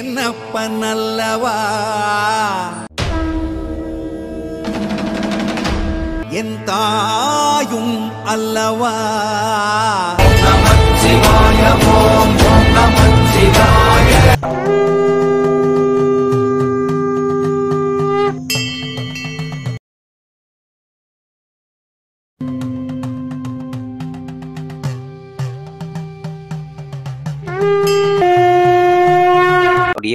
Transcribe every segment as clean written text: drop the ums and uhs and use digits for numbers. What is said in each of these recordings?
என்னப்பனல்லவா என் தாயும் அல்லவா. நமச்சிவாய ஓம் நமச்சிவாய.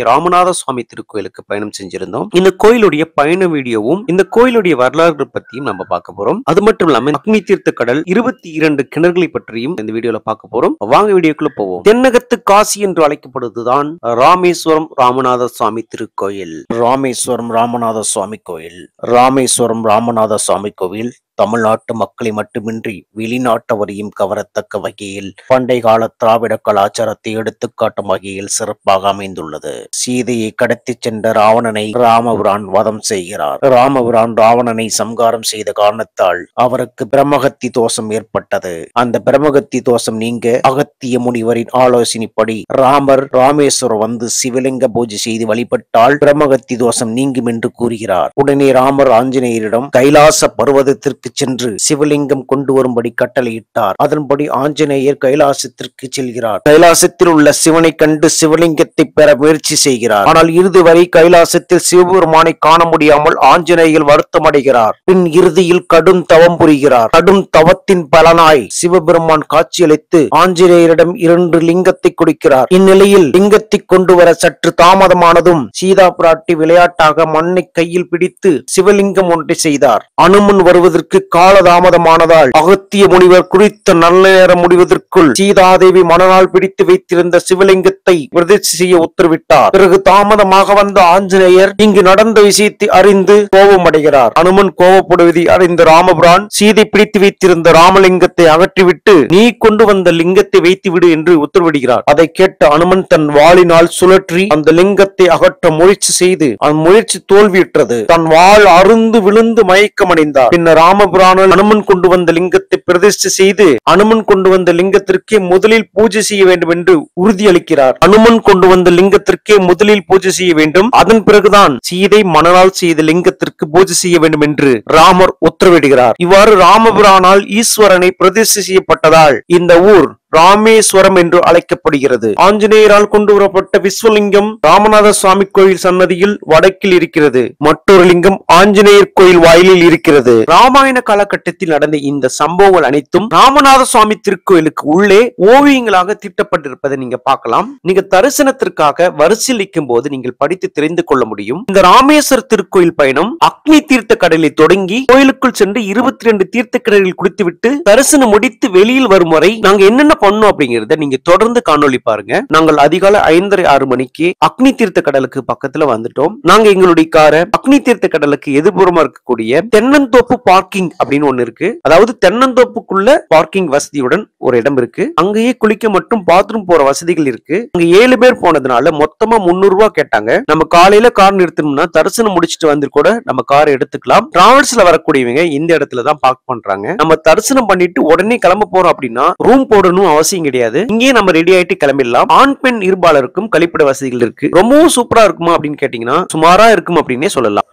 ராமநாத சுவாமி திருக்கோயிலுக்கு பயணம் செஞ்சிருந்தோம். இந்த கோயிலுடைய பயண வீடியோவும் இந்த கோயிலுடைய வரலாறு பத்தியும் நம்ம பார்க்க போறோம். அது மட்டும் இல்லாம அக்னி தீர்த்த கடல் 22 கிணறுகளை பற்றியும் இந்த வீடியோல பார்க்க போறோம். வாங்க வீடியோக்குள்ள போவோம். தென்னகத்து காசி என்று அழைக்கப்படுவதுதான் ராமேஸ்வரம் ராமநாத சுவாமி திருக்கோயில். ராமேஸ்வரம் ராமநாத சுவாமி கோயில். ராமேஸ்வரம் ராமநாத சுவாமி கோவில் தமிழ்நாட்டு மக்களை மட்டுமின்றி வெளிநாட்டவரையும் கவரத்தக்க வகையில் பண்டை கால திராவிட கலாச்சாரத்தை எடுத்துக்காட்டும் வகையில் சிறப்பாக அமைந்துள்ளது. சீதையை கடத்தி சென்ற ராவணனை ராமபிரான் வதம் செய்கிறார். ராமபிரான் ராவணனை சம்காரம் செய்த காரணத்தால் அவருக்கு பிரம்மகத்தி தோஷம் ஏற்பட்டது. அந்த பிரம்மகத்தி தோஷம் நீங்க அகத்திய முனிவரின் ஆலோசனைப்படி ராமர் ராமேஸ்வரம் வந்து சிவலிங்க பூஜை செய்து வழிபட்டால் பிரம்மகத்தி தோஷம் நீங்கும் என்று கூறுகிறார். உடனே ராமர் ஆஞ்சநேயரிடம் கைலாச பர்வதத்திற்கு சென்று சிவலிங்கம் கொண்டு வரும்படி கட்டளையிட்டார். அதன்படி ஆஞ்சநேயர் கைலாசத்திற்கு செல்கிறார். கைலாசத்தில் உள்ள சிவனை கண்டு சிவலிங்கத்தை பெற முயற்சி செய்கிறார். ஆனால் இறுதி வரை கைலாசத்தில் சிவபெருமானை காண முடியாமல் ஆஞ்சநேயர் வருத்தம் அடைகிறார். பின் இறுதியில் கடும் தவம் புரிகிறார். கடும் தவத்தின் பலனாய் சிவபெருமான் காட்சியளித்து ஆஞ்சநேயரிடம் 2 லிங்கத்தை கொடுக்கிறார். இந்நிலையில் லிங்கத்தை கொண்டு வர சற்று தாமதமானதும் சீதா பிராட்டி விளையாட்டாக மண்ணை கையில் பிடித்து சிவலிங்கம் ஒன்றை செய்தார். அனுமன் வருவதற்கு காலதாமதமானதால் அகத்திய முனிவர் குறித்த நல்ல நேரம் முடிவதற்குள் சீதாதேவி மணநாள் பிடித்து வைத்திருந்த சிவலிங்கத்தை பிரதிஷ்டை செய்ய உத்தரவிட்டார். பிறகு தாமதமாக வந்த ஆஞ்சநேயர் இங்கு நடந்த விஷயத்தை அறிந்து கோபமடைகிறார். அனுமன் கோபப்படுவதை அறிந்த ராமபிரான் சீதை பிடித்து வைத்திருந்த ராமலிங்கத்தை அகற்றிவிட்டு நீ கொண்டு வந்த லிங்கத்தை வைத்து விடு என்று உத்தரவிடுகிறார். அதை கேட்ட அனுமன் தன் வாளினால் சுழற்றி அந்த லிங்கத்தை அகற்ற முயற்சி செய்து அந்த முயற்சி தோல்வியுற்றது. தன் வாள் அருந்து விழுந்து மயக்கமடைந்தார். பின்னர் ராமபிரான் அனுமன் கொண்டு வந்த லிங்கத்தை பிரதிஷ்டை செய்து அனுமன் கொண்டு வந்த லிங்கத்திற்கே முதலில் பூஜை செய்ய வேண்டும் என்று உறுதியளிக்கிறார். அனுமன் கொண்டு வந்த லிங்கத்திற்கே முதலில் பூஜை செய்ய வேண்டும், அதன் பிறகுதான் சீதை மணலால் செய்த லிங்கத்திற்கு பூஜை செய்ய வேண்டும் என்று ராமர் உத்தரவிடுகிறார். இவ்வாறு ராமபிரானால் ஈஸ்வரனை பிரதிஷ்டை செய்யப்பட்டதால் இந்த ஊர் ராமேஸ்வரம் என்று அழைக்கப்படுகிறது. ஆஞ்சநேயரால் கொண்டு வரப்பட்ட விஸ்வலிங்கம் ராமநாத சுவாமி கோயில் சன்னதியில் வடக்கில் இருக்கிறது. மற்றொரு லிங்கம் ஆஞ்சநேயர் கோயில் வாயிலில் இருக்கிறது. ராமாயண காலகட்டத்தில் நடந்த இந்த சம்பவங்கள் அனைத்தும் ராமநாத சுவாமி திருக்கோயிலுக்கு உள்ளே ஓவியங்களாக தீட்டப்பட்டிருப்பதை நீங்க பார்க்கலாம். நீங்க தரிசனத்திற்காக வரிசையில் நிற்கும் போது நீங்கள் படித்து தெரிந்து கொள்ள முடியும். இந்த ராமேஸ்வர திருக்கோயில் பயணம் அக்னி தீர்த்த கடலை தொடங்கி கோயிலுக்குள் சென்று 22 தீர்த்த கடலில் குளித்துவிட்டு தரிசனம் முடித்து வெளியில் வரும் வரை நாங்க என்னென்ன பண்ணோம் அப்படிங்கறத நீங்க தொடர்ந்து காணொளி பாருங்க. நாங்கள் அதிகாலை 5:30-6 மணிக்கு அக்னி தீர்த்த கடலுக்கு பக்கத்துல வந்துட்டோம். நாங்க எங்களுடைய காரை அக்னி தீர்த்த கடலுக்கு எதிர்புறமா இருக்கக்கூடிய தென்னந்தோப்பு பார்க்கிங் அப்படின்னு ஒண்ணு இருக்கு. அதாவது தென்னந்தோப்புக்குள்ள பார்க்கிங் வசதியுடன் ஒரு இடம் இருக்கு. அங்கேயே குளிக்க மட்டும் பாத்ரூம் போற வசதிகள் இருக்கு. அங்க 7 பேர் போனதுனால மொத்தமா 300 ரூபாய் கேட்டாங்க. நம்ம காலையில கார் நிறுத்தணும்னா தரிசனம் முடிச்சுட்டு வந்து கூட நம்ம கார் எடுத்துக்கலாம். டிராவல்ஸ்ல வரக்கூடியவங்க இந்த இடத்துல தான் பார்க் பண்றாங்க. நம்ம தரிசனம் பண்ணிட்டு உடனே கிளம்ப போறோம் அப்படின்னா ரூம் போடணும் அவசியம் கிடையாது. இங்கே நம்ம ரெடி ஆயிட்டு கிளம்பிடலாம். ஆண் பெண் இருபாலருக்கும் கழிப்பிட வசதிகள் இருக்கு. ரொம்பவும் சூப்பரா இருக்குமா அப்படின்னு கேட்டீங்கன்னா சுமாரா இருக்கும் அப்படின்னே சொல்லலாம்.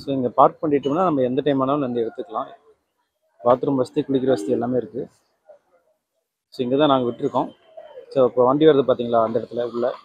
ஸோ இங்கே பார்க் பண்ணிட்டோம்னா நம்ம எந்த டைம் ஆனாலும் வந்து எடுத்துக்கலாம். பாத்ரூம் வசதி, குளிக்கிற வசதி எல்லாமே இருக்குது. ஸோ இங்கே தான் நாங்கள் விட்டுருக்கோம். ஸோ இப்போ வண்டி வருது பார்த்தீங்களா, அந்த இடத்துல உள்ள.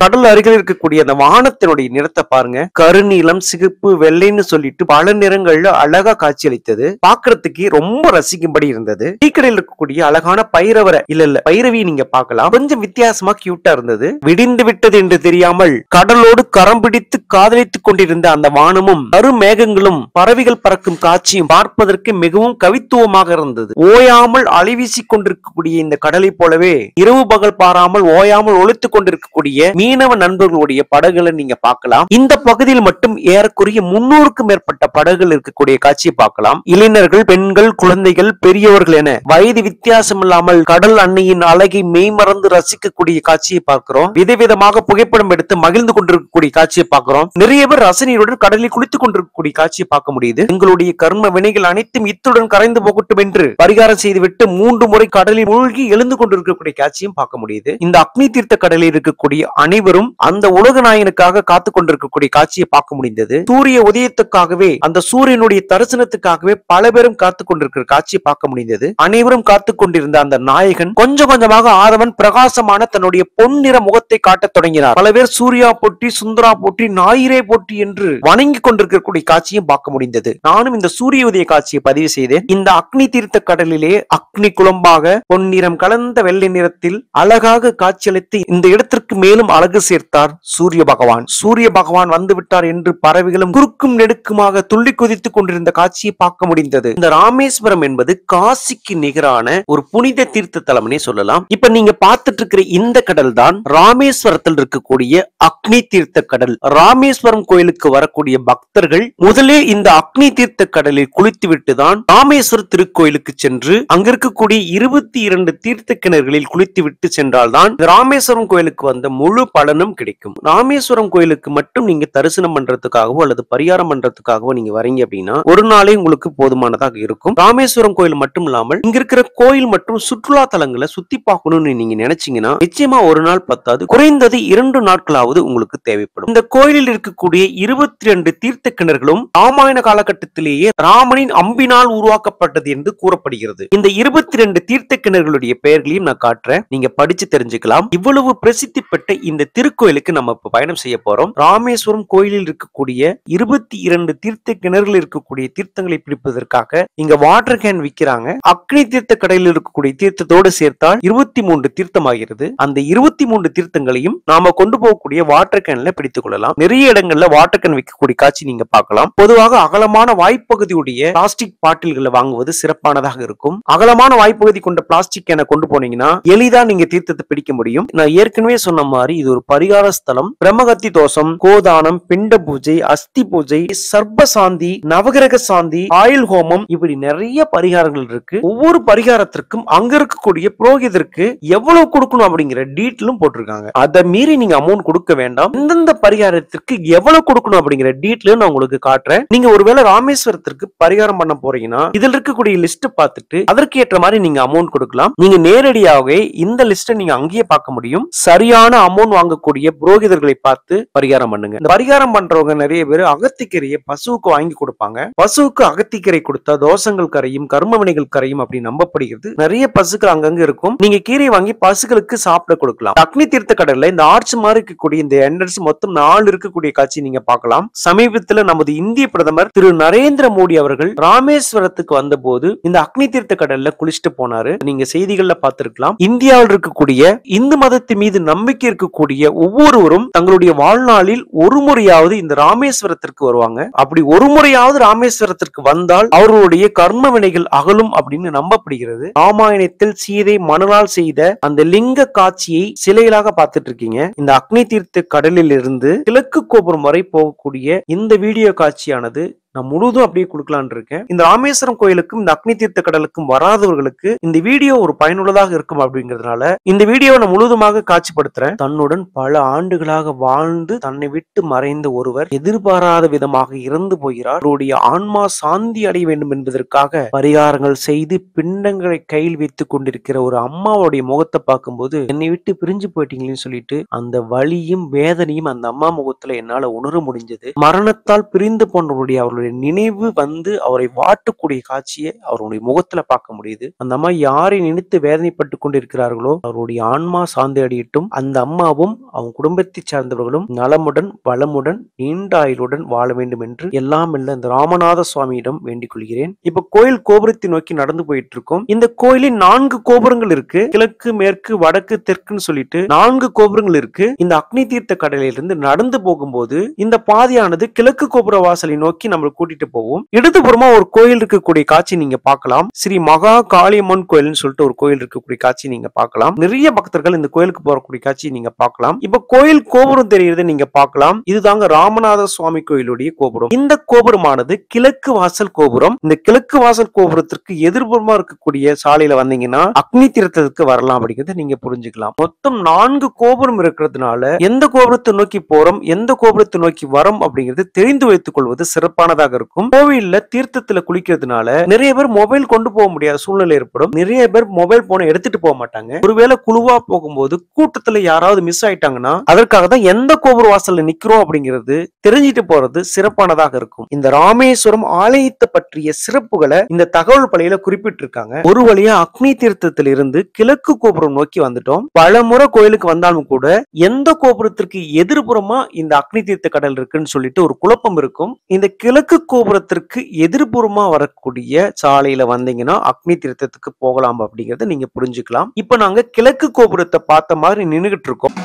கடல் அருகில் இருக்கக்கூடிய அந்த வானத்தினுடைய நிறத்தை பாருங்க. கருநீலம், சிகப்பு, வெள்ளைன்னு சொல்லிட்டு பல நிறங்கள்ல அழகா காட்சியளித்தது. பாக்குறதுக்கு ரொம்ப ரசிக்கும்படி இருந்தது. டீக்கடையில் இருக்கக்கூடிய அழகான பைரவி நீங்க பார்க்கலாம். கொஞ்சம் வித்தியாசமா கியூட்டா இருந்தது. விடிந்து விட்டது என்று தெரியாமல் கடலோடு கரம் பிடித்து காதலித்துக் கொண்டிருந்த அந்த வானமும் கருமேகங்களும் பறவைகள் பறக்கும் காட்சியும் பார்ப்பதற்கு மிகவும் கவித்துவமாக இருந்தது. ஓயாமல் அலைவீசிக் கொண்டிருக்கக்கூடிய இந்த கடலை போலவே இரவு பகல் பாராமல் ஓயாமல் ஒழித்துக் கொண்டிருக்கக்கூடிய மீனவ நண்பர்களுடைய படகுகளை நீங்க பார்க்கலாம். இந்த பகுதியில் மட்டும் ஏறக்குறைய 300க்கும் மேற்பட்ட படகுகள் இருக்கக்கூடிய காட்சியை பார்க்கலாம். இளைஞர்கள், பெண்கள், குழந்தைகள், பெரியவர்கள் என வயது வித்தியாசம் இல்லாமல் கடல் அன்னையின் அழகை மெய்மறந்து ரசிக்கக்கூடிய காட்சியை பார்க்கிறோம். விதவிதமாக புகைப்படம் எடுத்து மகிழ்ந்து கொண்டிருக்கக்கூடிய காட்சியை பார்க்கிறோம். நிறைய பேர் ரசனையுடன் கடலில் குளித்துக் கொண்டிருக்கக்கூடிய காட்சியை பார்க்க முடியுது. எங்களுடைய கர்ம வினைகள் அனைத்தும் இத்துடன் கரைந்து போகட்டும் என்று பரிகாரம் செய்துவிட்டு 3 முறை கடலில் மூழ்கி எழுந்து கொண்டிருக்கக்கூடிய காட்சியும் பார்க்க முடியுது. இந்த அக்னி தீர்த்த கடலில் இருக்கக்கூடிய அனைவரும் அந்த உலக நாயனுக்காக காத்து கொண்டிருக்கக்கூடிய காட்சியை பார்க்க முடிந்தது. சூரிய உதயத்துக்காகவே, அந்த சூரியனுடைய தரிசனத்துக்காகவே பல பேரும் காத்து கொண்டிருக்கிற காட்சியை பார்க்க முடிந்தது. அனைவரும் காத்து கொண்டிருந்த அந்த நாயகன் கொஞ்சம் கொஞ்சமாக ஆதவன் பிரகாசமான தன்னுடைய பொன்னிற முகத்தை காட்டத் தொடங்கினார். பல பேர் சூர்யா போற்றி, சுந்தரா போற்றி, ஞாயிறே போற்றி என்று வணங்கி கொண்டிருக்கக்கூடிய காட்சியும் பார்க்க முடிந்தது. நானும் இந்த சூரிய உதய காட்சியை பதிவு செய்தேன். இந்த அக்னி தீர்த்த கடலிலே அக்னி குளம்பாக பொன்னிறம் கலந்த வெள்ளை நிறத்தில் அழகாக காட்சியளித்து இந்த இடத்திற்கு மேலும் அழகு சேர்த்தார் சூரிய பகவான். சூரிய பகவான் வந்து விட்டார் என்று பறவைகளும் குறுக்கும் நெடுக்குமாக துள்ளி குதித்துக் கொண்டிருந்த காட்சியை பார்க்க முடிந்தது. இந்த ராமேஸ்வரம் என்பது காசிக்கு நிகரான ஒரு புனித தீர்த்த தலம்னே சொல்லலாம். இப்ப நீங்க பார்த்துட்டு இருக்கிற இந்த கடல் தான் ராமேஸ்வரத்தில் இருக்கக்கூடிய அக்னி தீர்த்த கடல். ராமேஸ்வரம் கோயிலுக்கு வரக்கூடிய பக்தர்கள் முதலில் இந்த அக்னி தீர்த்த கடலில் குளித்து விட்டுதான் ராமேஸ்வர திருக்கோயிலுக்கு சென்று அங்க இருக்கக்கூடிய 22 தீர்த்த கிணறுகளில் குளித்து விட்டு சென்றால்தான் ராமேஸ்வரம் கோயிலுக்கு வந்த முழு பலனும் கிடைக்கும். ராமேஸ்வரம் கோயிலுக்கு மட்டும் நீங்க தரிசனம் பண்றதுக்காகவோ அல்லது பரிகாரம் பண்றதுக்காகவோ நீங்க வரீங்க அப்படின்னா ஒரு நாளே உங்களுக்கு போதுமானதாக இருக்கும். ராமேஸ்வரம் கோயில் மட்டும் இல்லாமல் இங்க இருக்கிற கோயில் மற்றும் சுற்றுலா தலங்களை சுத்தி பார்க்கணும்னு நீங்க நினைச்சீங்கன்னா நிச்சயமா ஒரு நாள் பத்தாது, குறைந்தது 2 நாட்களாவது உங்களுக்கு தேவைப்படும். இந்த கோயிலில் இருக்கக்கூடிய 22 தீர்த்த கிணறுகளும் ராமாயண காலகட்டத்திலேயே ராமனின் அம்பினால் உருவாக்கப்பட்டது என்று கூறப்படுகிறது. இந்த 22 தீர்த்த கிணறுகளுடைய பெயர்களையும் நான் காட்டுறேன், நீங்க படிச்சு தெரிஞ்சுக்கலாம். இவ்வளவு பிரசித்தி பெற்ற இந்த திருக்கோயிலுக்கு நம்ம இப்ப பயணம் செய்ய போறோம். ராமேஸ்வரம் கோயிலில் இருக்கக்கூடிய 22 தீர்த்த கிணறுகள் இருக்கக்கூடிய தீர்த்தங்களை பிடிப்பதற்காக இங்க வாட்டர் கேன் விற்கிறாங்க. அக்னி தீர்த்த கடையில் இருக்கக்கூடிய தீர்த்தத்தோடு சேர்த்தால் 23 தீர்த்தம் ஆகிறது. அந்த 23 தீர்த்தங்களையும் நாம கொண்டு போகக்கூடிய வாட்டர் கேன்ல பிடித்துக் கொள்ளலாம். நிறைய இடங்கள்ல வாட்டர் கேன் விற்கக்கூடிய காட்சி நீங்க பார்க்கலாம். பொதுவாக அகலமான வாய்ப்பகுதியுடைய பிளாஸ்டிக் பாட்டில்களை வாங்குவது சிறப்பானதாக இருக்கும். அகலமான வாய்ப்பகுதி கொண்ட பிளாஸ்டிக் கேனை கொண்டு போனீங்கன்னா எளிதா நீங்க தீர்த்தத்தை பிடிக்க முடியும். நான் ஏற்கனவே சொன்ன மாதிரி இது ஒரு பரிகார ஸ்தலம். பிரம்மகத்தி தோஷம், கோதானம், பிண்ட பூஜை, அஸ்தி பூஜை, சர்ப்ப சாந்தி, நவகிரக சாந்தி, ஆயுள் ஹோமம், இப்படி நிறைய பரிகாரங்கள் இருக்கு. ஒவ்வொரு பரிகாரத்திற்கும் அங்க இருக்கக்கூடிய புரோகிதருக்கு எவ்வளவு கொடுக்கணும் அப்படிங்கிற டீட்டெயிலும் போட்டிருக்காங்க. அதை மீறி நீங்க அமௌண்ட் கொடுக்க வேண்டாம். இந்தந்த பரிகாரத்திற்கு எவ்வளவு கொடுக்கணும் அப்படிங்கிற டீட்டெயிலும் நான் உங்களுக்கு காட்டுறேன். நீங்க ஒருவேளை ராமேஸ்வரத்திற்கு பரிகாரம் பண்ண போறீங்கன்னா இதுல இருக்கக்கூடிய லிஸ்ட் பார்த்துட்டு அதற்கு ஏற்ற மாதிரி நீங்க அமௌண்ட் கொடுக்கலாம். நீங்க நேரடியாகவே இந்த லிஸ்ட்டை நீங்க அங்கேயே பார்க்க முடியும். சரியான அமௌண்ட் வாங்கக்கூடிய புரோகிதர்களை பார்த்து பரிகாரம் பண்ணுங்க. இந்த பரிகாரம் பண்றவங்க நிறைய பேர் அகத்திக்கரையை பசுவுக்கு வாங்கி கொடுப்பாங்க. பசுவுக்கு அகத்திக்கரை கொடுத்தா தோஷங்கள் கரையும், கர்மவினைகள் கரையும் அப்படின்னு நம்பப்படுகிறது. நிறைய பசுக்கள் அங்கங்க இருக்கும். நீங்க கீரை வாங்கி பசுக்களுக்கு சாப்பிட கொடுக்கலாம். அக்னி தீர்த்த கடல்ல இந்த ஆர்ச் மாதிரி இருக்கக்கூடிய இந்த என்ட்ரன்ஸ் மொத்தம் 4 இருக்கக்கூடிய காட்சி நீங்க பார்க்கலாம். சமீபத்தில் நமது இந்திய பிரதமர் திரு நரேந்திர மோடி அவர்கள் ராமேஸ்வரத்துக்கு வந்த போது இந்த அக்னி தீர்த்த கடல்ல குளிச்சுட்டு போனாரு. நீங்க செய்திகள்ல பார்த்திருக்கலாம். இந்தியாவில் இருக்கக்கூடிய இந்து மதத்தின் மீது நம்பிக்கை இருக்கக்கூடிய ஒவ்வொருவரும் தங்களுடைய வாழ்நாளில் ஒரு முறையாவது இந்த ராமேஸ்வரத்திற்கு வருவாங்க. அப்படி ஒரு முறையாவது ராமேஸ்வரத்திற்கு வந்தால் அவர்களுடைய கர்ம வினைகள் அகலும் அப்படின்னு நம்பப்படுகிறது. ராமாயணத்தில் சீதை மணலால் செய்த அந்த லிங்க காட்சியை சிலைகளாக பார்த்துட்டு இருக்கீங்க. இந்த அக்னி தீர்த்த கடலில் இருந்து கிழக்கு கோபுரம் வரை போகக்கூடிய இந்த வீடியோ காட்சியானது நான் முழுதும் அப்படியே கொடுக்கலான்னு இருக்கேன். இந்த ராமேஸ்வரம் கோயிலுக்கும் இந்த அக்னி தீர்த்த கடலுக்கும் வராதவர்களுக்கு இந்த வீடியோ ஒரு பயனுள்ளதாக இருக்கும் அப்படிங்கிறதுனால இந்த வீடியோவை நான் முழுதுமாக காட்சிப்படுத்துறேன். தன்னுடன் பல ஆண்டுகளாக வாழ்ந்து தன்னை விட்டு மறைந்த ஒருவர் எதிர்பாராத விதமாக இறந்து போகிறார். அவருடைய ஆன்மா சாந்தி அடைய வேண்டும் என்பதற்காக பரிகாரங்கள் செய்து பிண்டங்களை கையில் வைத்துக் கொண்டிருக்கிற ஒரு அம்மாவுடைய முகத்தை பார்க்கும்போது என்னை விட்டு பிரிஞ்சு போயிட்டீங்களேன்னு சொல்லிட்டு அந்த வலியும் வேதனையும் அந்த அம்மா முகத்துல என்னால உணர முடிஞ்சது. மரணத்தால் பிரிந்து போனவருடைய அவர்களுடைய அவருடைய நினைவு வந்து அவரை வாட்டக்கூடிய காட்சியை அவருடைய முகத்துல பார்க்க முடியுது. அந்த அம்மா யாரை நினைத்து வேதனைப்பட்டு கொண்டிருக்கிறார்களோ அவருடைய ஆன்மா சாந்தி அடையட்டும். அந்த அம்மாவும் அவங்க குடும்பத்தை சார்ந்தவர்களும் நலமுடன் வளமுடன் நீண்ட ஆயுளுடன் வாழ வேண்டும் என்று எல்லாம் இல்ல இந்த ராமநாத சுவாமியிடம் வேண்டிக் கொள்கிறேன். இப்ப கோயில் கோபுரத்தை நோக்கி நடந்து போயிட்டு இருக்கோம். இந்த கோயிலில் 4 கோபுரங்கள் இருக்கு. கிழக்கு, மேற்கு, வடக்கு, தெற்குன்னு சொல்லிட்டு 4 கோபுரங்கள் இருக்கு. இந்த அக்னி தீர்த்த கடலிலிருந்து நடந்து போகும்போது இந்த பாதையானது கிழக்கு கோபுர வாசலை நோக்கி நம்மளை கூட்டிட்டு போவோம். இடதுபுறமா ஒரு கோயில் இருக்கக்கூடிய காட்சி நீங்க பார்க்கலாம். ஸ்ரீ மகா காளியம்மன் கோயில்னு சொல்லிட்டு ஒரு கோயில் இருக்கக்கூடிய காட்சி நீங்க பார்க்கலாம். நிறைய பக்தர்கள் இந்த கோயிலுக்கு போறக்கூடிய காட்சி நீங்க பார்க்கலாம். இப்ப கோயில் கோபுரம் தெரியுது நீங்க பார்க்கலாம். இதுதாங்க ராமநாத சுவாமி கோயிலுடைய கோபுரம். இந்த கோபுரமானது கிழக்கு வாசல் கோபுரம். இந்த கிழக்கு வாசல் கோபுரத்திற்கு எதிர்புறமா இருக்கக்கூடிய சாலையில வந்தீங்கன்னா அக்னி தீர்த்தத்துக்கு வரலாம் அப்படிங்கறத நீங்க புரிஞ்சுக்கலாம். மொத்தம் 4 கோபுரம் இருக்கிறதுனால எந்த கோபுரத்தை நோக்கி போறோம், எந்த கோபுரத்தை நோக்கி வரோம் அப்படிங்கிறது தெரிந்து வைத்துக் கொள்வது சிறப்பானதாக இருக்கும். கோவில்ல தீர்த்தத்துல குளிக்கிறதுனால நிறைய பேர் மொபைல் கொண்டு போக முடியாத சூழ்நிலை ஏற்படும். நிறைய பேர் மொபைல் போனை எடுத்துட்டு போக மாட்டாங்க. ஒருவேளை குழுவா போகும்போது கூட்டத்துல யாராவது மிஸ் ஆயிட்டாங்கன்னா அதற்காக தான் எந்த கோபுர வாசல்ல நிக்கிறோம் அப்படிங்கிறது தெரிஞ்சிட்டு போறது சிறப்பானதாக இருக்கும். இந்த ராமேஸ்வரம் ஆலயத்தை பற்றிய சிறப்புகளை இந்த தகவல் பலையில குறிப்பிட்டிருக்காங்க. ஒரு வழியா அக்னி தீர்த்தத்தில் இருந்து கிழக்கு கோபுரம் நோக்கி வந்துட்டோம். பலமுறை கோயிலுக்கு வந்தாலும் கூட எந்த கோபுரத்திற்கு எதிர்புறமா இந்த அக்னி தீர்த்த கடல் இருக்குன்னு சொல்லிட்டு ஒரு குழப்பம் இருக்கும். இந்த கிழக்கு கோபுரத்திற்கு எதிர்புறமா வரக்கூடிய சாலையில வந்தீங்கன்னா அக்னி தீர்த்தத்துக்கு போகலாம் அப்படிங்கறத நீங்க புரிஞ்சுக்கலாம். இப்ப நாங்க கிழக்கு கோபுரத்தை பார்த்த மாதிரி நின்னுகிட்டு இருக்கோம்.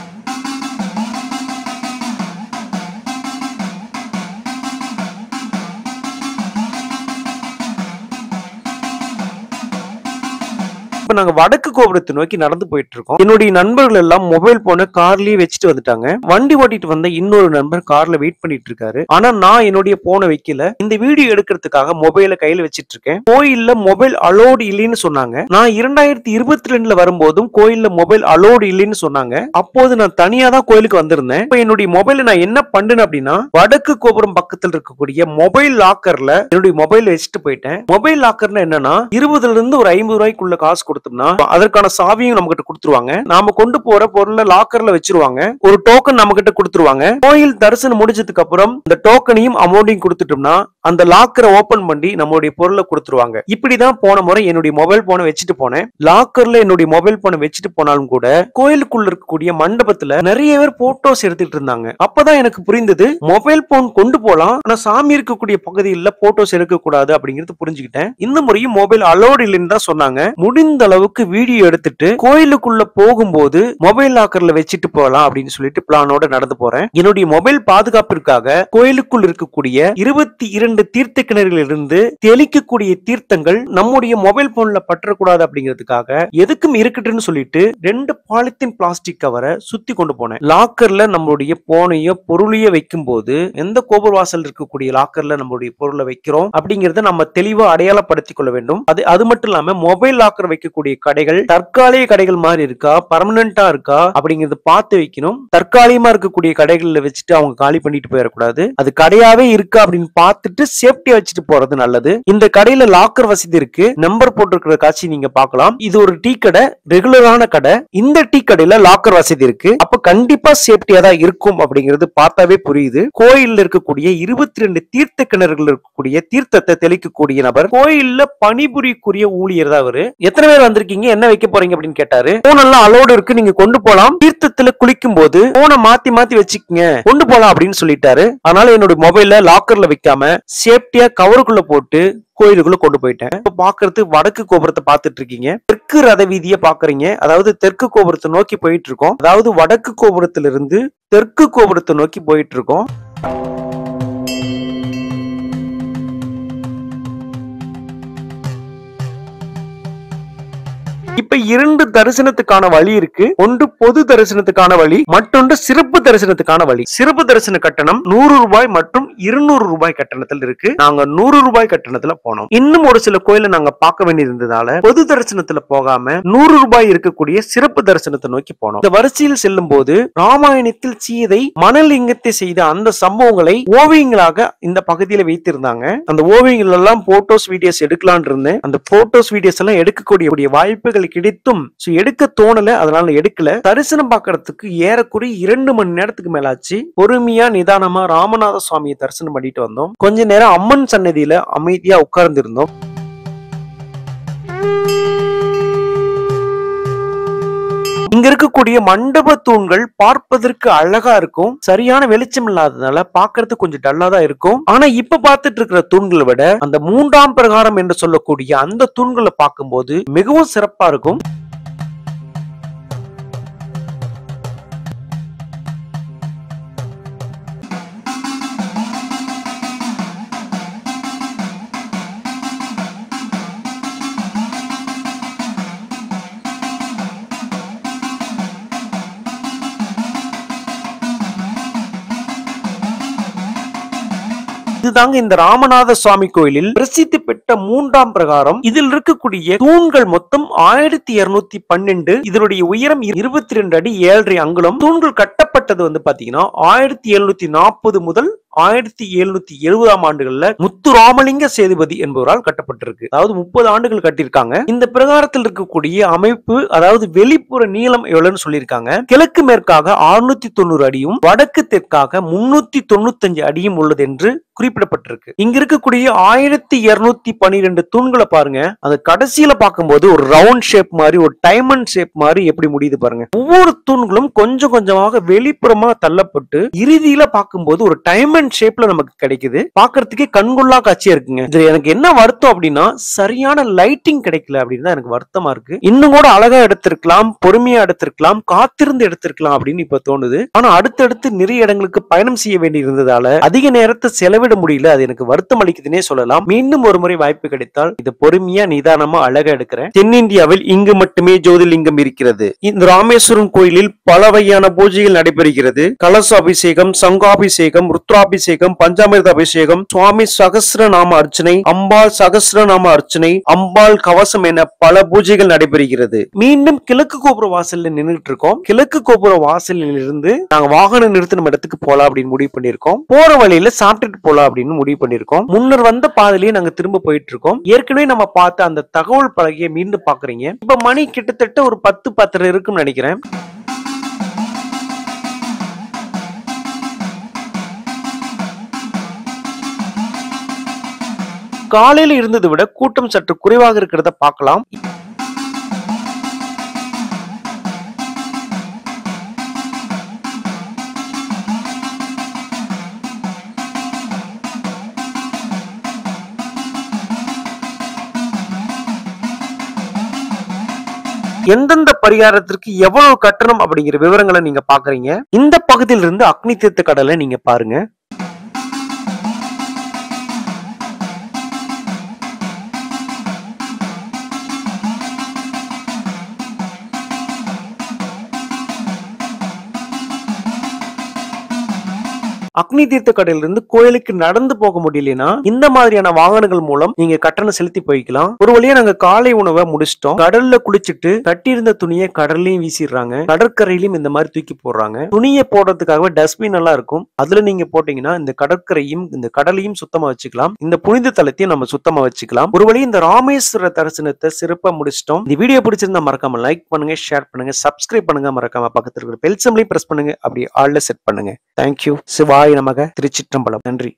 இப்ப நாங்க வடக்கு கோபுரத்தை நோக்கி நடந்து போயிட்டு இருக்கோம். என்னுடைய நண்பர்கள் எல்லாம் மொபைல் போனை கார்லயே வச்சுட்டு வந்துட்டாங்க. வண்டி ஓட்டிட்டு வந்த இன்னொரு நண்பர் கார்ல வெயிட் பண்ணிட்டு இருக்காரு. ஆனா நான் என்னுடைய போனை வைக்கல. இந்த வீடியோ எடுக்கிறதுக்காக மொபைல கையில வச்சிட்டு இருக்கேன். கோயில்ல மொபைல் அலோடு இல்லைன்னு சொன்னாங்க. நான் 2022ல வரும்போதும் கோயில்ல மொபைல் அலோடு இல்லைன்னு சொன்னாங்க. அப்போது நான் தனியா தான் கோயிலுக்கு வந்திருந்தேன். இப்ப என்னுடைய மொபைல நான் என்ன பண்ணேன் அப்படின்னா வடக்கு கோபுரம் பக்கத்தில் இருக்கக்கூடிய மொபைல் லாக்கர்ல என்னுடைய மொபைல் வச்சுட்டு போயிட்டேன். மொபைல் லாக்கர்ல என்னன்னா 20ல இருந்து ஒரு 50 ரூபாய்க்குள்ள காசு கொடுத்தோம்னா அதற்கான சாவியும் நம்ம கிட்ட கொடுத்துருவாங்க. நாம கொண்டு போற பொருளை லாக்கர்ல வச்சிருவாங்க. ஒரு டோக்கன் நம்ம கிட்ட கொடுத்துருவாங்க. கோயில் தரிசனம் முடிஞ்சதுக்கு அப்புறம் இந்த டோக்கனையும் அமௌண்டையும் கொடுத்துட்டோம்னா அந்த லாக்கரை ஓபன் பண்ணி நம்மளுடைய பொருளை கொடுத்துருவாங்க. இப்படிதான் போன முறை என்னுடைய மொபைல் போனை வச்சுட்டு போனேன். லாக்கர்ல என்னுடைய மொபைல் போனை வச்சுட்டு போனாலும் கூட கோயிலுக்குள்ள இருக்கக்கூடிய மண்டபத்துல நிறைய பேர் போட்டோஸ் எடுத்துட்டு இருந்தாங்க. அப்பதான் எனக்கு புரிந்தது மொபைல் போன் கொண்டு போலாம், ஆனா சாமி இருக்கக்கூடிய பகுதியில் போட்டோஸ் எடுக்க கூடாது அப்படிங்கிறது புரிஞ்சுக்கிட்டேன். இந்த முறையும் மொபைல் அலோடு இல்லைன்னு தான் சொன்னாங்க. முடிந்த அளவுக்கு வீடியோ எடுத்துட்டு கோயிலுக்குள்ள போகும்போது மொபைல் லாக்கர்ல வச்சுட்டு போகலாம் அப்படின்னு சொல்லிட்டு பிளானோட நடந்து போறேன். என்னுடைய மொபைல் பாதுகாப்பிற்காக கோயிலுக்குள் இருக்கக்கூடிய 22 தீர்த்த கிணறுகளிலிருந்து தெளிக்கக்கூடிய தீர்த்தங்கள் நம்முடைய மொபைல் போன்ல பற்றக்கூடாது அப்படிங்கிறதுக்காக எதுக்கும் இருக்கட்டுன்னு சொல்லிட்டு 2 பாலித்தீன் பிளாஸ்டிக் கவரை சுத்தி கொண்டு போனேன். லாக்கர்ல நம்மளுடைய போனையோ பொருளையோ வைக்கும் போது எந்த கோபுர வாசல் இருக்கக்கூடிய லாக்கர்ல நம்மளுடைய பொருளை வைக்கிறோம் அப்படிங்கறத நம்ம தெளிவா அடையாளப்படுத்திக் கொள்ள வேண்டும். அது மட்டும் இல்லாம மொபைல் லாக்கர் வைக்கக்கூடிய கடைகள் தற்காலிக கடைகள் மாதிரி இருக்கா, பர்மனண்டா இருக்கா அப்படிங்கறத பார்த்து வைக்கணும். தற்காலிகமா இருக்கக்கூடிய கடைகள்ல வச்சுட்டு அவங்க காலி பண்ணிட்டு போயிடக்கூடாது. அது கடையாவே இருக்கா அப்படின்னு பார்த்துட்டு சேஃப்டியா வச்சுட்டு போறது நல்லது. இந்த கடையில லாக்கர் வசதி இருக்கு. நம்பர் போட்டிருக்கிற காட்சி நீங்க பார்க்கலாம். இது ஒரு டீ கடை, ரெகுலரான கடை. இந்த டீ கடையில லாக்கர் வசதி இருக்கு. அப்ப கண்டிப்பா சேஃப்டியா தான் இருக்கும் அப்படிங்கிறது பார்த்தாவே புரியுது. கோயில்ல இருக்கக்கூடிய 22 தீர்த்த கிணறுகள் இருக்கக்கூடிய தீர்த்தத்தை தெளிக்கக்கூடிய நபர் கோயில்ல பணிபுரியக்கூடிய ஊழியர் தான் அவரு. எத்தனை பேர் வந்திருக்கீங்க, என்ன வைக்க போறீங்க அப்படின்னு கேட்டாரு. போன் எல்லாம் அலோடு இருக்கு, நீங்க கொண்டு போலாம். தீர்த்தத்துல குளிக்கும் போது போனை மாத்தி மாத்தி வச்சுக்கீங்க, கொண்டு போலாம் அப்படின்னு சொல்லிட்டாரு. அதனால என்னோட மொபைல்ல லாக்கர்ல வைக்காம சேஃப்டியா கவருக்குள்ள போட்டு கோயிலுக்குள்ள கொண்டு போயிட்டேன். இப்ப பாக்குறது வடக்கு கோபுரத்தை பார்த்துட்டு இருக்கீங்க. தெற்கு ரத வீதியை பாக்குறீங்க. அதாவது தெற்கு கோபுரத்தை நோக்கி போயிட்டு இருக்கோம். அதாவது வடக்கு கோபுரத்திலிருந்து தெற்கு கோபுரத்தை நோக்கி போயிட்டு இருக்கோம். இப்ப 2 தரிசனத்துக்கான வழி இருக்கு. ஒன்று பொது தரிசனத்துக்கான வழி, மற்றொன்று சிறப்பு தரிசனத்துக்கான வழி. சிறப்பு தரிசன கட்டணம் 100 ரூபாய் மற்றும் 200 ரூபாய் கட்டணத்தில் இருக்கு. நாங்க 100 ரூபாய் கட்டணத்துல போனோம். இன்னும் ஒரு சில கோயில நாங்க பார்க்க வேண்டியிருந்ததால பொது தரிசனத்துல போகாம 100 ரூபாய் இருக்கக்கூடிய சிறப்பு தரிசனத்தை நோக்கி போனோம். இந்த வரிசையில் செல்லும் போது ராமாயணத்தில் சீதை மணலிங்கத்தை செய்த அந்த சம்பவங்களை ஓவியங்களாக இந்த பகுதியில வைத்திருந்தாங்க. அந்த ஓவியங்கள் எல்லாம் போட்டோஸ் வீடியோஸ் எடுக்கலான் இருந்தேன். அந்த போட்டோஸ் வீடியோஸ் எல்லாம் எடுக்கக்கூடிய வாய்ப்புகள் வாய்ப்புகள் கிடைத்தும் எடுக்க தோணல, அதனால எடுக்கல. தரிசனம் பார்க்கறதுக்கு ஏறக்குறைய 2 மணி நேரத்துக்கு மேலாச்சு. பொறுமையா நிதானமா ராமநாத சுவாமியை தரிசனம் பண்ணிட்டு வந்தோம். கொஞ்ச நேரம் அம்மன் சன்னதியில அமைதியா உட்கார்ந்து இருந்தோம். இங்க இருக்கக்கூடிய மண்டப தூண்கள் பார்ப்பதற்கு அழகா இருக்கும். சரியான வெளிச்சம் இல்லாததுனால பாக்குறது கொஞ்சம் டல்லா தான் இருக்கும். ஆனா இப்ப பார்த்துட்டு இருக்கிற தூண்களை விட அந்த 3ஆம் பிரகாரம் என்று சொல்லக்கூடிய அந்த தூண்களை பார்க்கும்போது மிகவும் சிறப்பா இருக்கும். இதுதாங்க இந்த ராமநாத சுவாமி கோயிலில் பிரசித்தி பெற்ற 3ஆம் பிரகாரம். இதில் இருக்கக்கூடிய தூண்கள் மொத்தம் 1212. இதனுடைய உயரம் 22 அடி 7.5 அங்குலம். தூண்கள் கட்டப்பட்டது வந்து பாத்தீங்கன்னா 1740 முதல் 1770ஆம் ஆண்டுகள்ல முத்துராமலிங்க சேதுபதி என்பவரால் கட்டப்பட்டிருக்கு. அதாவது 30 ஆண்டுகள் கட்டியிருக்காங்க. இந்த பிரகாரத்தில் இருக்கக்கூடிய அமைப்பு, அதாவது வெளிப்புற நீளம் எவ்வளவுன்னு சொல்லியிருக்காங்க. கிழக்கு மேற்காக 690 அடியும் வடக்கு தெற்காக 395 அடியும் உள்ளது என்று குறிப்பிடப்பட்டிருக்கு. இங்க இருக்கக்கூடிய 1212 தூண்களை பாருங்க. அந்த கடைசியில பார்க்கும்போது ஒரு ரவுண்ட் ஷேப் மாதிரி, ஒரு டைமண்ட் ஷேப் மாதிரி எப்படி முடியுது பாருங்க. ஒவ்வொரு தூண்களும் கொஞ்சம் கொஞ்சமாக வெளிப்புறமா தள்ளப்பட்டு இறுதியில பார்க்கும்போது ஒரு டைமண்ட் ஷேப்ல நமக்கு கிடைக்குது. பார்க்கிறதுக்கே கண்கொள்ளா காட்சியா இருக்குங்க. இது எனக்கு என்ன வருத்தம் அப்படின்னா சரியான லைட்டிங் கிடைக்கல அப்படின்னு எனக்கு வருத்தமா இருக்கு. இன்னும் கூட அழகா எடுத்திருக்கலாம், பொறுமையா எடுத்திருக்கலாம், காத்திருந்து எடுத்திருக்கலாம் அப்படின்னு இப்ப தோணுது. ஆனா அடுத்தடுத்து நிறைய இடங்களுக்கு பயணம் செய்ய வேண்டி இருந்ததால அதிக நேரத்தை செலவிட முடியல. அது எனக்கு வருத்தம் அளிக்குதுன்னே சொல்லலாம். மீண்டும் ஒரு முறை வாய்ப்பு கிடைத்தால் இது பொறுமையா நிதானமா அழகா எடுக்கிறேன். தென்னிந்தியாவில் இங்கு மட்டுமே ஜோதிலிங்கம் இருக்கிறது. இந்த ராமேஸ்வரம் கோயிலில் பல வகையான பூஜைகள் நடைபெறுகிறது. கலச அபிஷேகம், சங்காபிஷேகம், ருத்ராபிஷேகம், பஞ்சாமிர்த அபிஷேகம், சுவாமி சகஸ்ரநாம அர்ச்சனை, அம்பாள் சகஸ்ரநாம அர்ச்சனை, அம்பாள் கவசம் என பல பூஜைகள் நடைபெறுகிறது. மீண்டும் கிழக்கு கோபுர வாசல்ல நின்றுட்டு இருக்கோம். கிழக்கு கோபுர வாசலில் இருந்து நாங்க வாகனம் நிறுத்தின இடத்துக்கு போலாம் அப்படின்னு முடிவு பண்ணிருக்கோம். போற வழியில சாப்பிட்டுட்டு போலாம் அப்படின்னு முடிவு பண்ணிருக்கோம். முன்னர் வந்த பாதையிலேயே நாங்க திரும்ப போயிட்டு இருக்கோம். ஏற்கனவே நம்ம பார்த்த அந்த தகவல் பலகையை மீண்டும் பாக்குறீங்க. இப்ப மணி கிட்டத்தட்ட ஒரு 10-10:30 இருக்குன்னு நினைக்கிறேன். காலையில இருந்ததை விட கூட்டம் சற்று குறைவாக இருக்கிறத பார்க்கலாம். எந்தெந்த பரிகாரத்திற்கு எவ்வளவு கட்டணம் அப்படிங்கிற விவரங்களை நீங்க பாக்குறீங்க. இந்த பகுதியில் இருந்து அக்னி தீர்த்த கடலை நீங்க பாருங்க. அக்னி தீர்த்த கடையிலிருந்து கோயிலுக்கு நடந்து போக முடியலனா இந்த மாதிரியான வாகனங்கள் மூலம் நீங்க கட்டணம் செலுத்தி போய்க்கலாம். ஒரு வழியா நாங்க காலை உணவை முடிச்சிட்டோம். கடல்ல குளிச்சுட்டு கட்டியிருந்த துணியை கடல்லையும் வீசிடுறாங்க. கடற்கரையிலும் இந்த மாதிரி தூக்கி போடுறாங்க. துணியை போடுறதுக்காகவே டஸ்ட்பின் எல்லாம் இருக்கும். அதுல நீங்க போட்டீங்கன்னா இந்த கடற்கரையும் இந்த கடலையும் சுத்தமா வச்சுக்கலாம். இந்த புனித தலத்தையும் நம்ம சுத்தமா வச்சுக்கலாம். ஒரு வழி இந்த ராமேஸ்வர தரிசனத்தை சிறப்பா முடிச்சிட்டோம். இந்த வீடியோ பிடிச்சிருந்தா மறக்காம லைக் பண்ணுங்க, ஷேர் பண்ணுங்க, சப்ஸ்கிரைப் பண்ணுங்க. மறக்காம பக்கத்துல இருக்கிற பெல் சிம்பலையும் பிரஸ் பண்ணுங்க. அப்படி ஆல்ல செட் பண்ணுங்க. தேங்க்யூ. சிவாய நமக. திருச்சிற்றம்பலம். நன்றி.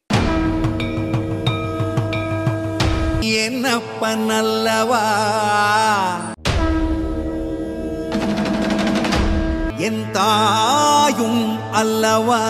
என்னப்பன் அல்லவா என் தாயும் அல்லவா.